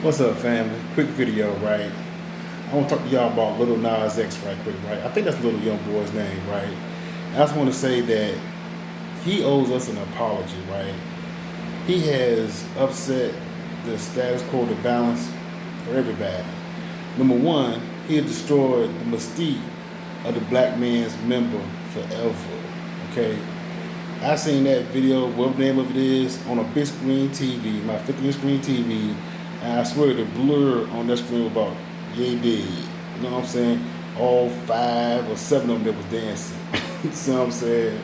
What's up, family? Quick video, right? I want to talk to y'all about Little Nas X right quick, right? I think that's the little young boy's name, right? I just want to say that he owes us an apology, right? He has upset the status quo, the balance for everybody. Number one, he has destroyed the mystique of the black man's member forever, okay? I seen that video, whatever the name of it is, on a big screen TV, my 50-inch screen TV, and I swear the blur on that screen was about yay big. You know what I'm saying? All 5 or 7 of them that was dancing. You see what I'm saying?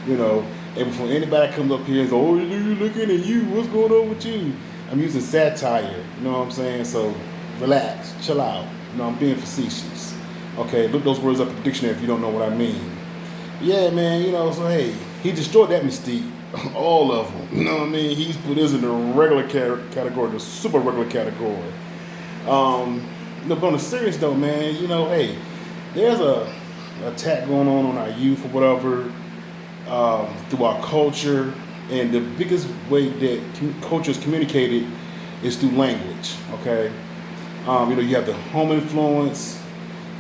You know, and before anybody comes up here and says, "Oh, you looking at you? What's going on with you?" I'm using satire. You know what I'm saying? So relax, chill out. You know, I'm being facetious. Okay, look those words up in the dictionary if you don't know what I mean. Yeah, man, so hey, he destroyed that mystique. All of them. You know what I mean? He's put this in the regular category, the super regular category. But on the serious though, man, hey, there's a attack going on our youth or whatever, through our culture, and the biggest way that culture is communicated is through language. Okay, you have the home influence,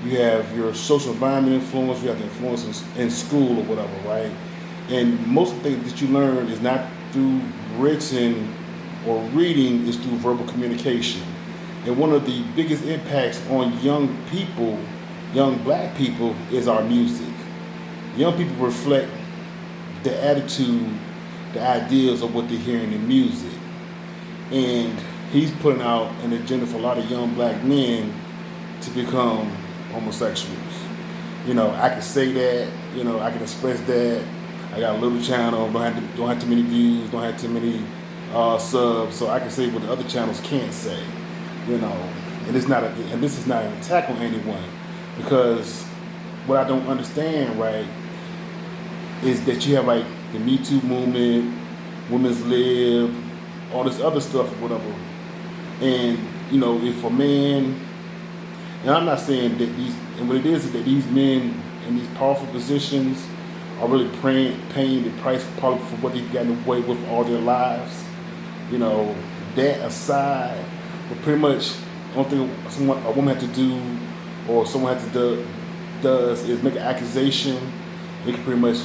you have your social environment influence, you have the influence in school or whatever, right? And most of the things that you learn is not through written or reading, is through verbal communication. And one of the biggest impacts on young people, young black people, is our music. Young people reflect the attitude, the ideas of what they're hearing in music. And he's putting out an agenda for a lot of young black men to become homosexuals. I can say that, I can express that. I got a little channel, don't have too many views, don't have too many subs, so I can say what the other channels can't say. And this is not an attack on anyone, because what I don't understand, right, is that you have like the Me Too movement, Women's Lib, all this other stuff, whatever. And if a man, and I'm not saying that and what it is that these men in these powerful positions are really paying the price probably for what they've gotten away with all their lives. That aside, but pretty much the only thing a woman has to do, or someone has to does is make an accusation. It can pretty much,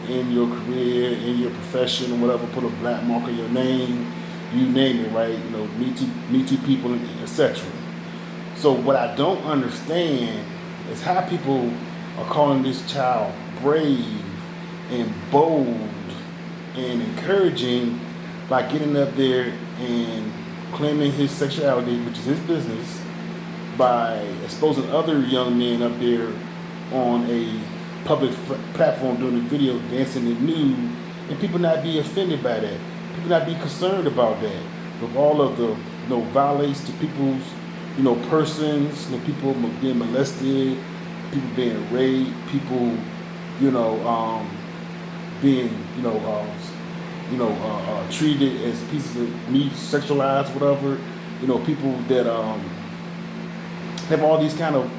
end your career, end your profession, or whatever, put a black mark on your name, you name it, right? Me Too people, etc. So what I don't understand is how people are calling this child brave and bold and encouraging by getting up there and claiming his sexuality, which is his business, by exposing other young men up there on a public platform doing a video dancing in nude, and people not be offended by that, people not be concerned about that, with all of the violates to people's persons, people being molested, people being raped, people being treated as pieces of meat, sexualized, whatever. People that have all these kind of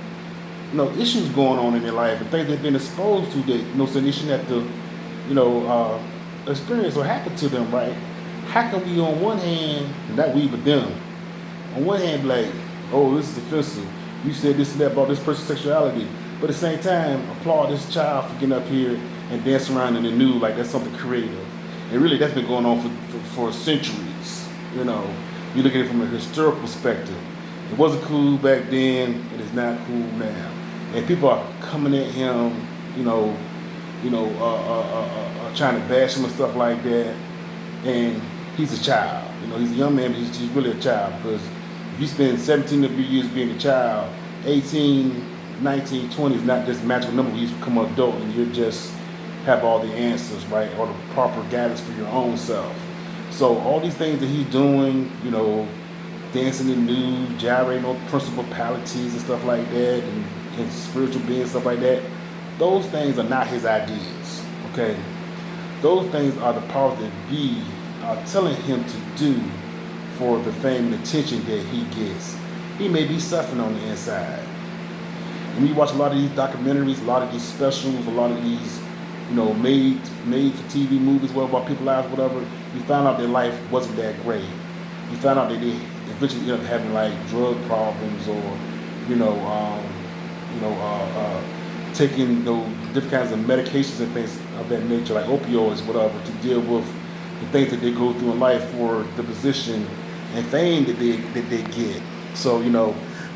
issues going on in their life and things they've been exposed to that so they shouldn't have to experience or happen to them, right? How can we on one hand, not we but them, on one hand be like, oh, this is offensive, you said this and that about this person's sexuality, but at the same time applaud this child for getting up here and dancing around in the nude like that's something creative? And really that's been going on for centuries. You look at it from a historical perspective. It wasn't cool back then, it is not cool now. And people are coming at him, trying to bash him and stuff like that. And he's a child. He's a young man, but he's really a child, because if you spend 17 of your years being a child, 18, 19, 20 is not just a magical number where you become an adult and you just have all the answers, right? Or the proper guidance for your own self. So all these things that he's doing, dancing in nude, gyrating on principalities and stuff like that, and spiritual beings, stuff like that, those things are not his ideas, okay? Those things are the powers that be are telling him to do for the fame and attention that he gets. He may be suffering on the inside. And you watch a lot of these documentaries, a lot of these specials, a lot of these, made for TV movies, about people's lives, whatever, you find out their life wasn't that great. You find out that eventually end up having like drug problems or, you know, taking those different kinds of medications and things of that nature, like opioids, whatever, to deal with the things that they go through in life for the position and fame that they get. So,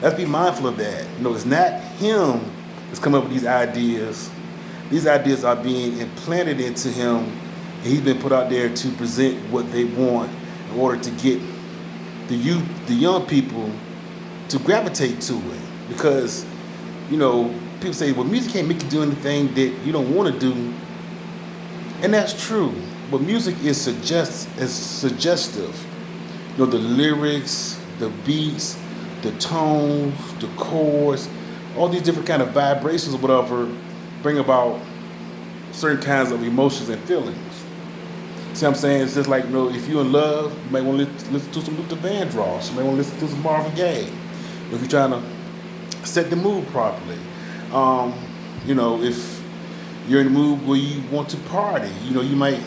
let's be mindful of that. It's not him that's coming up with these ideas. These ideas are being implanted into him, and he's been put out there to present what they want in order to get the youth, the young people, to gravitate to it. Because, people say, well, music can't make you do anything that you don't want to do. And that's true. But music is suggestive. The lyrics, the beats, the tones, the chords, all these different kind of vibrations or whatever bring about certain kinds of emotions and feelings. See what I'm saying? It's just like, if you're in love, you might want to listen to some Luther Vandross. You might want to listen to some Marvin Gaye. If you're trying to set the mood properly. If you're in the mood where you want to party, you might,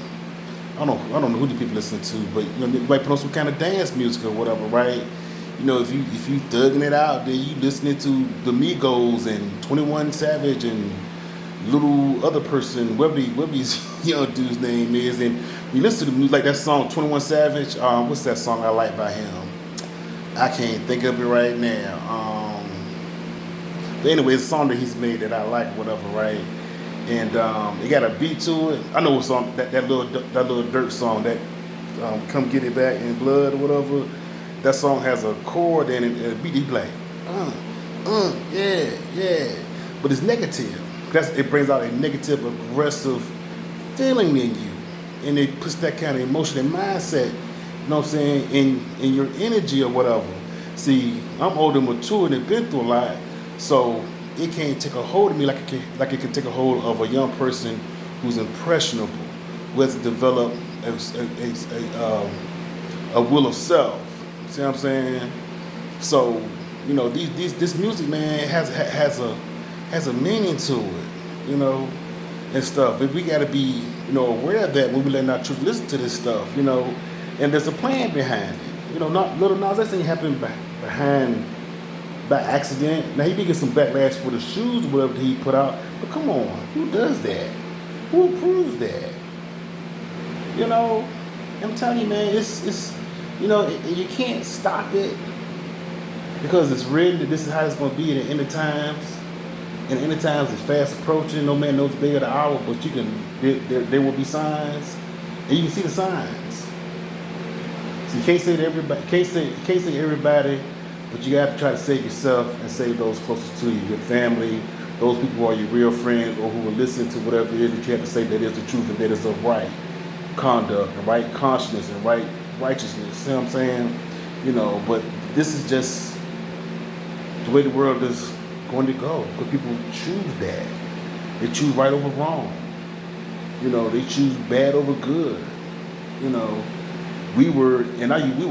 I don't know who the people listen to, but you might put on some kind of dance music or whatever, right? If you thugging it out, then you listening to the Migos and 21 Savage and little other person, whatever his young dude's name is, and you listen to the music like that song 21 Savage. What's that song I like by him? I can't think of it right now. But anyway, it's a song that he's made that I like, whatever, right? And it got a beat to it. I know what song that little Dirt song, that Come Get It Back in Blood or whatever. That song has a chord and a beat. He like, yeah. But it's negative. It brings out a negative, aggressive feeling in you, and it puts that kind of emotion and mindset. You know what I'm saying? In your energy or whatever. See, I'm older and mature and been through a lot, so it can't take a hold of me like it can take a hold of a young person who's impressionable, who has developed a will of self. See what I'm saying? So, this music, man, has a meaning to it, and stuff. But we gotta be, aware of that when we let our truth listen to this stuff, and there's a plan behind it. Not Little Nas X ain't happened by accident. Now he did get some backlash for the shoes or whatever he put out, but come on, who does that? Who approves that? I'm telling you, man, it's you can't stop it because it's written that this is how it's going to be in the end of times. And the end of times is fast approaching. No man knows the day or the hour, but there will be signs, and you can see the signs. So you can't say to everybody, can't say everybody, but you got to try to save yourself and save those closest to you, your family, those people who are your real friends or who will listen to whatever it is that you have to say that is the truth and that is of right conduct and right consciousness and right righteousness. See what I'm saying? But this is just the way the world is going to go, because people choose that. They choose right over wrong. They choose bad over good. We were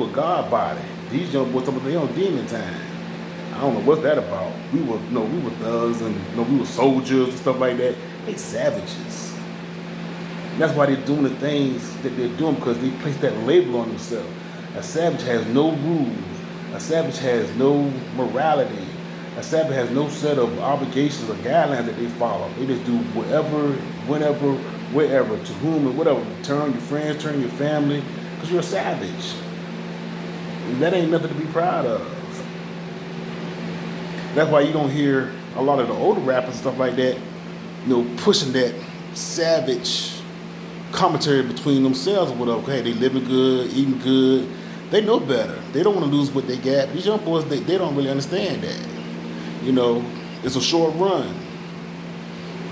God body. These young boys talking about their own demon time. I don't know what's that about. We were thugs and we were soldiers and stuff like that. They savages. And that's why they're doing the things that they're doing, because they place that label on themselves. A savage has no rules. A savage has no morality. A savage has no set of obligations or guidelines that they follow. They just do whatever, whenever, wherever, to whom and whatever. Turn on your friends, turn on your family, because you're a savage. And that ain't nothing to be proud of. That's why you don't hear a lot of the older rappers and stuff like that, pushing that savage commentary between themselves or whatever. Hey, they living good, eating good. They know better. They don't want to lose what they got. These young boys, they don't really understand that. It's a short run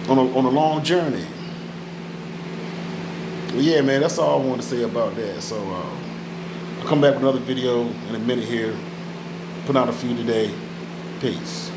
on a long journey. Well, yeah, man, that's all I wanted to say about that. So I'll come back with another video in a minute here. Put out a few today. Peace.